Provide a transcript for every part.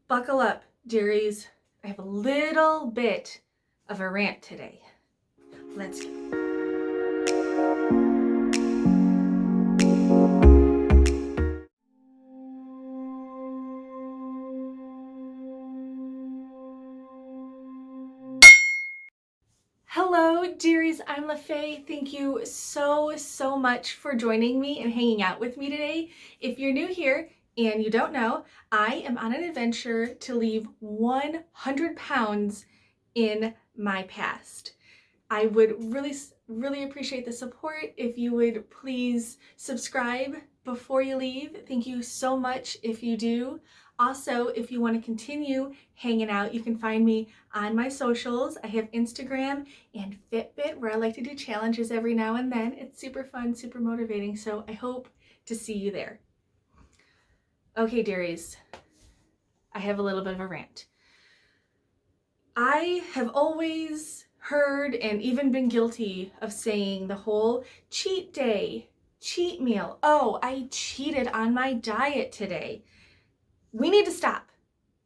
Buckle up, dearies. I have a little bit of a rant today. Let's go. Hello, dearies. I'm LeFae. Thank you so much for joining me and hanging out with me today. If you're new here and you don't know, I am on an adventure to leave 100 pounds in my past. I would really appreciate the support if you would please subscribe before you leave. Thank you so much if you do. Also, if you want to continue hanging out, you can find me on my socials. I have Instagram and FitBit where I like to do challenges every now and then. It's super fun, super motivating, so I hope to see you there. Okay, dearies, I have a little bit of a rant. I have always heard and even been guilty of saying the whole cheat day, cheat meal. Oh, I cheated on my diet today. We need to stop.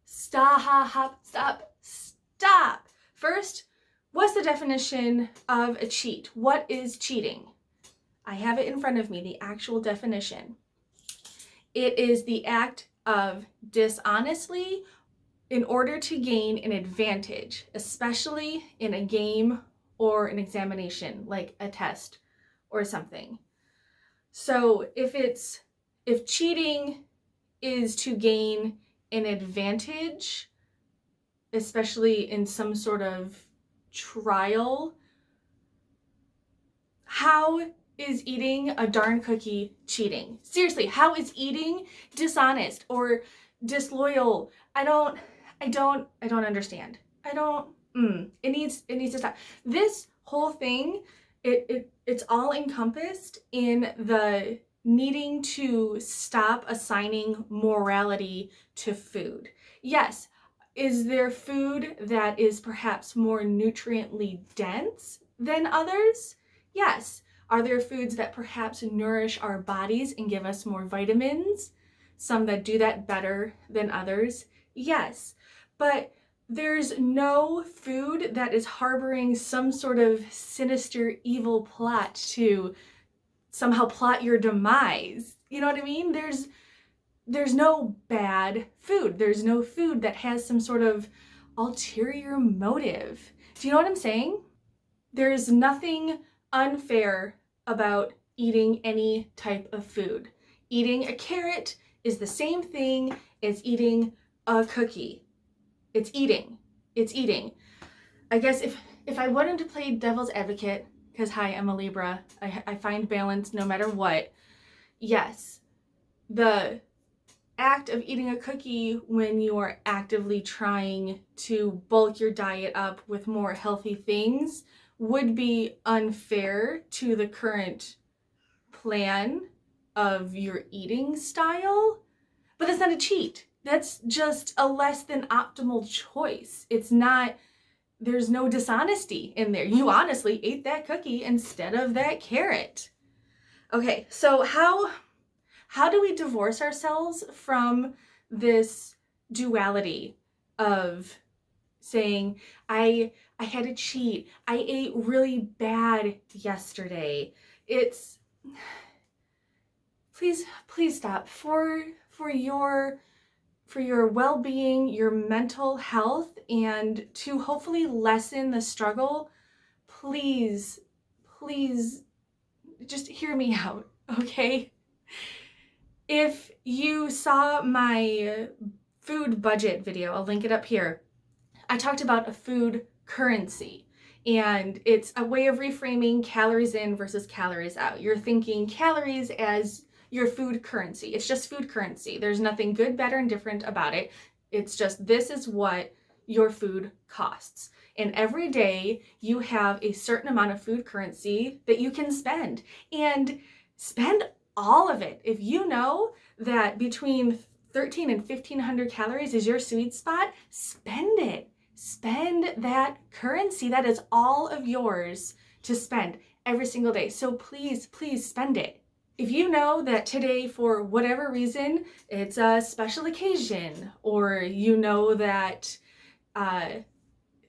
Stop. First, what's the definition of a cheat? What is cheating? I have it in front of me, the actual definition. It is the act of dishonestly in order to gain an advantage, especially in a game or an examination, like a test or something. So if cheating is to gain an advantage, especially in some sort of trial, how is eating a darn cookie cheating? Seriously, how is eating dishonest or disloyal? I don't understand. It needs to stop. This whole thing, it's all encompassed in the needing to stop assigning morality to food. Yes, is there food that is perhaps more nutriently dense than others? Yes. Are there foods that perhaps nourish our bodies and give us more vitamins? Some that do that better than others? Yes. But there's no food that is harboring some sort of sinister evil plot to somehow plot your demise. You know what I mean? There's no bad food. There's no food that has some sort of ulterior motive. Do you know what I'm saying? There's nothing unfair about eating any type of food. Eating a carrot is the same thing as eating a cookie. It's eating. I guess if I wanted to play devil's advocate, because hi, I'm a Libra, I find balance no matter what. Yes, the act of eating a cookie when you are actively trying to bulk your diet up with more healthy things would be unfair to the current plan of your eating style, but that's not a cheat. That's just a less than optimal choice. It's not, there's no dishonesty in there. You honestly ate that cookie instead of that carrot. Okay, so how do we divorce ourselves from this duality of saying, I had a cheat, I ate really bad yesterday? It's, please stop. For your well-being, your mental health, and to hopefully lessen the struggle, please just hear me out, okay? If you saw my food budget video, I'll link it up here. I talked about a food currency, and it's a way of reframing calories in versus calories out. You're thinking calories as your food currency. It's just food currency. There's nothing good, better, and different about it. It's just, this is what your food costs. And every day you have a certain amount of food currency that you can spend, and spend all of it. If you know that between 13 and 1500 calories is your sweet spot, spend it. Spend that currency. That is all of yours to spend every single day. So please spend it. if you know that today, for whatever reason, it's a special occasion, or you know that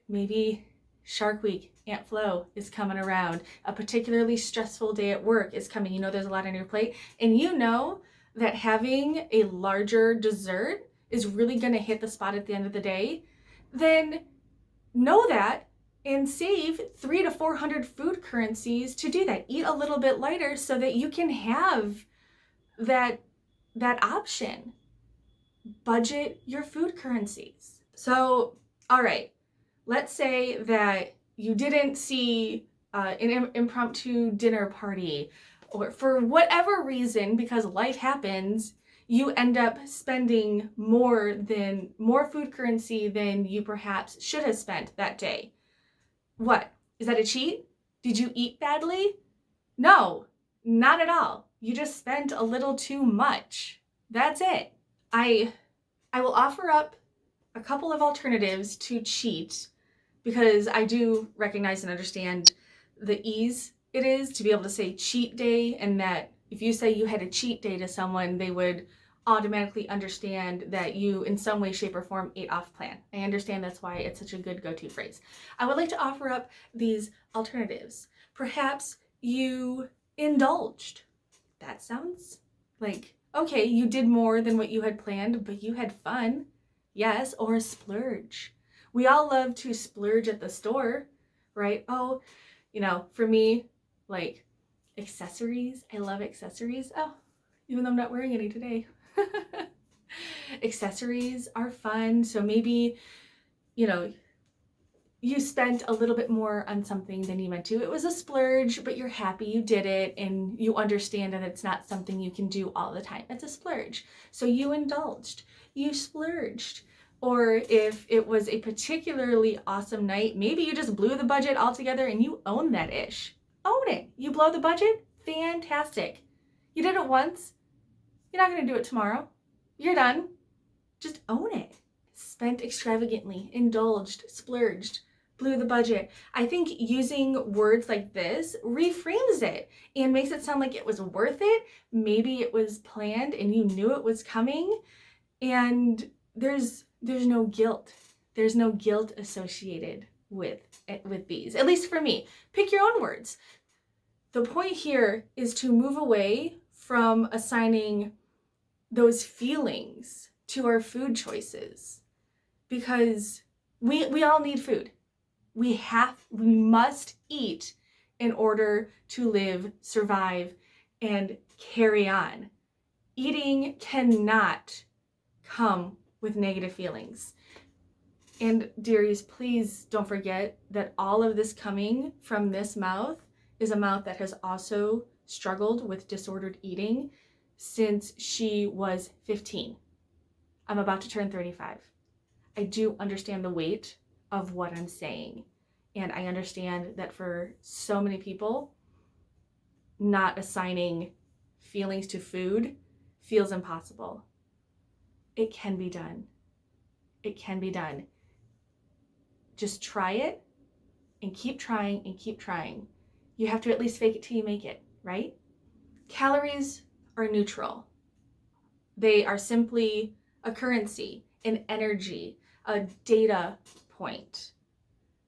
maybe Shark Week, Aunt Flo is coming around, a particularly stressful day at work is coming, you know there's a lot on your plate, and you know that having a larger dessert is really going to hit the spot at the end of the day, then know that and save 300 to 400 food currencies to do that. Eat a little bit lighter so that you can have that option. Budget your food currencies. So, all right, let's say that you didn't see an impromptu dinner party, or for whatever reason, because life happens, you end up spending more food currency than you perhaps should have spent that day. What? Is that a cheat? Did you eat badly? No, not at all. You just spent a little too much. That's it. I will offer up a couple of alternatives to cheat, because I do recognize and understand the ease it is to be able to say cheat day, and that if you say you had a cheat day to someone, they would automatically understand that you in some way, shape, or form ate off plan. I understand that's why it's such a good go-to phrase. I would like to offer up these alternatives. Perhaps you indulged. That sounds like, okay, you did more than what you had planned, but you had fun. Yes, or a splurge. We all love to splurge at the store, right? Oh, for me, like accessories. I love accessories. Oh, even though I'm not wearing any today. Accessories are fun. So maybe, you spent a little bit more on something than you meant to. It was a splurge, but you're happy you did it, and you understand that it's not something you can do all the time. It's a splurge. So you indulged, you splurged. Or if it was a particularly awesome night, maybe you just blew the budget altogether and you own that ish. Own it. You blow the budget? Fantastic. You did it once. You're not going to do it tomorrow. You're done. Just own it. Spent extravagantly, indulged, splurged, blew the budget. I think using words like this reframes it and makes it sound like it was worth it. Maybe it was planned and you knew it was coming, and there's no guilt. There's no guilt associated with these, at least for me. Pick your own words. The point here is to move away from assigning those feelings to our food choices, because we all need food. We must eat in order to live, survive, and carry on. Eating cannot come with negative feelings. And dearies, please don't forget that all of this coming from this mouth is a mouth that has also struggled with disordered eating since she was 15. I'm about to turn 35. I do understand the weight of what I'm saying. And I understand that for so many people, not assigning feelings to food feels impossible. It can be done. It can be done. Just try it and keep trying and keep trying. You have to at least fake it till you make it, right? Calories are neutral. They are simply a currency, an energy, a data point.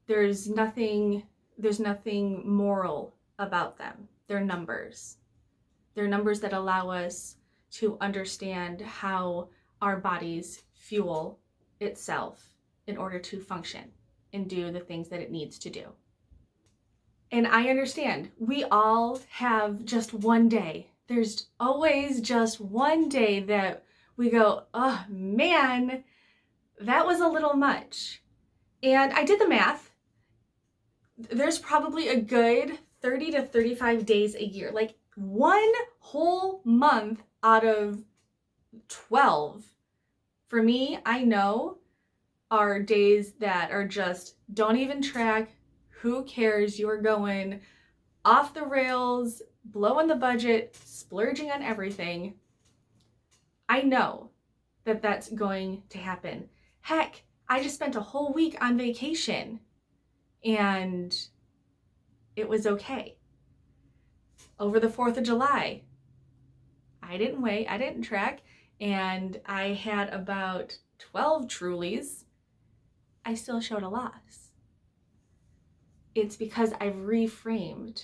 There's nothing moral about them. They're numbers. They're numbers that allow us to understand how our bodies fuel itself in order to function and do the things that it needs to do. And I understand we all have just one day. There's always just one day that we go, oh man, that was a little much. And I did the math. There's probably a good 30 to 35 days a year, like one whole month out of 12. For me, I know are days that are just don't even track. Who cares? You're going off the rails, blowing the budget, splurging on everything. I know that that's going to happen. Heck, I just spent a whole week on vacation and it was okay. Over the 4th of July, I didn't weigh, I didn't track, and I had about 12 Trulies, I still showed a loss. It's because I've reframed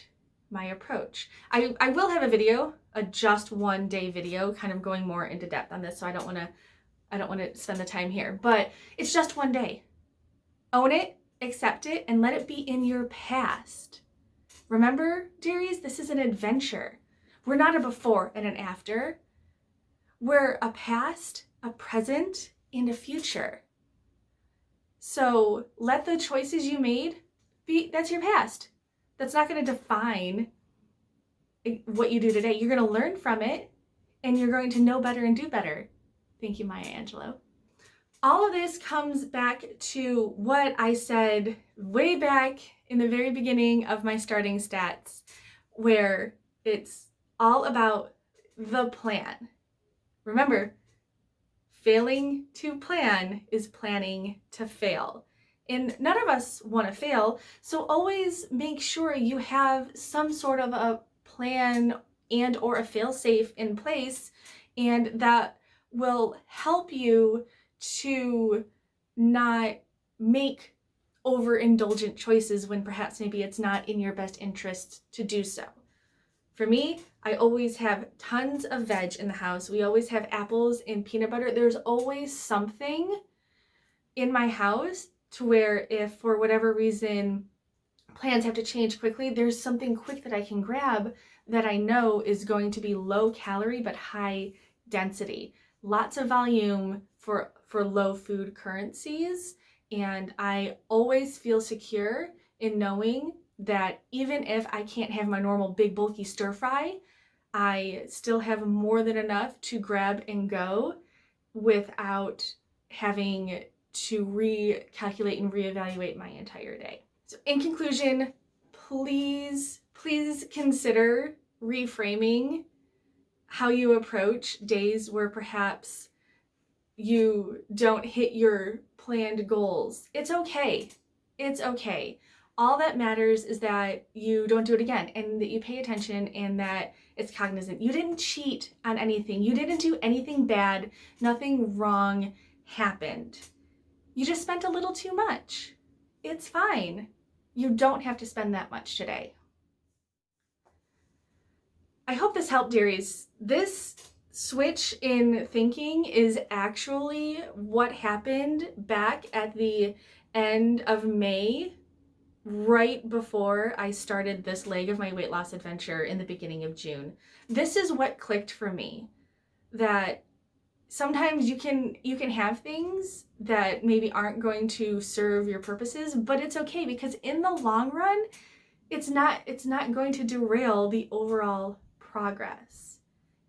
my approach. I will have a video, a just one day video, kind of going more into depth on this, so I don't want to spend the time here, but it's just one day. Own it, accept it, and let it be in your past. Remember, dearies, this is an adventure. We're not a before and an after. We're a past, a present, and a future. So let the choices you made be, that's your past. That's not going to define what you do today. You're going to learn from it, and you're going to know better and do better. Thank you, Maya Angelou. All of this comes back to what I said way back in the very beginning of my starting stats, where it's all about the plan. Remember, failing to plan is planning to fail. And none of us want to fail, so always make sure you have some sort of a plan and or a fail-safe in place, and that will help you to not make overindulgent choices when perhaps maybe it's not in your best interest to do so. For me, I always have tons of veg in the house. We always have apples and peanut butter. There's always something in my house to where if for whatever reason plans have to change quickly, there's something quick that I can grab that I know is going to be low calorie but high density. Lots of volume for low food currencies, and I always feel secure in knowing that even if I can't have my normal big bulky stir fry, I still have more than enough to grab and go without having to recalculate and reevaluate my entire day. So in conclusion, please consider reframing how you approach days where perhaps you don't hit your planned goals. It's okay. It's okay. All that matters is that you don't do it again, and that you pay attention, and that it's cognizant. You didn't cheat on anything. You didn't do anything bad. Nothing wrong happened. You just spent a little too much. It's fine. You don't have to spend that much today. I hope this helped, dearies. This switch in thinking is actually what happened back at the end of May, right before I started this leg of my weight loss adventure in the beginning of June. This is what clicked for me, that sometimes you can have things that maybe aren't going to serve your purposes, but it's okay, because in the long run, it's not going to derail the overall progress.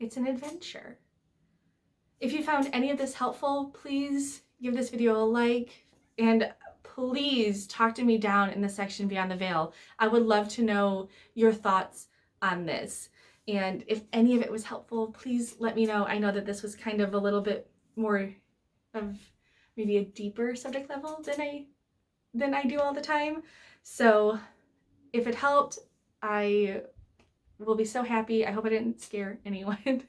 It's an adventure. If you found any of this helpful, please give this video a like, and please talk to me down in the section beyond the veil. I would love to know your thoughts on this. And if any of it was helpful, please let me know. I know that this was kind of a little bit more of maybe a deeper subject level than I do all the time. So if it helped, I will be so happy. I hope I didn't scare anyone.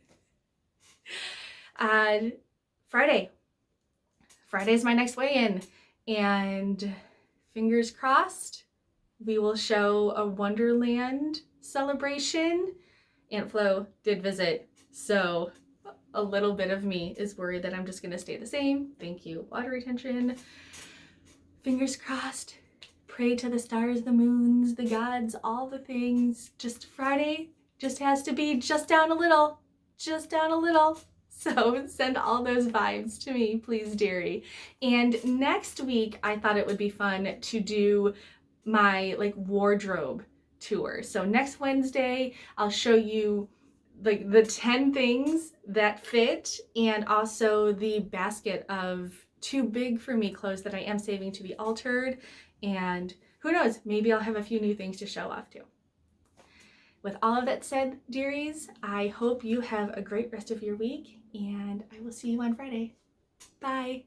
Friday is my next weigh-in, and fingers crossed we will show a Wonderland celebration. Aunt Flo did visit, so a little bit of me is worried that I'm just gonna stay the same. Thank you, water retention. Fingers crossed. Pray to the stars, the moons, the gods, all the things. Just Friday just has to be just down a little. So send all those vibes to me, please, dearie. And next week, I thought it would be fun to do my wardrobe tour. So next Wednesday, I'll show you the 10 things that fit, and also the basket of too big for me clothes that I am saving to be altered. And who knows, maybe I'll have a few new things to show off too. With all of that said, dearies, I hope you have a great rest of your week, and I will see you on Friday. Bye.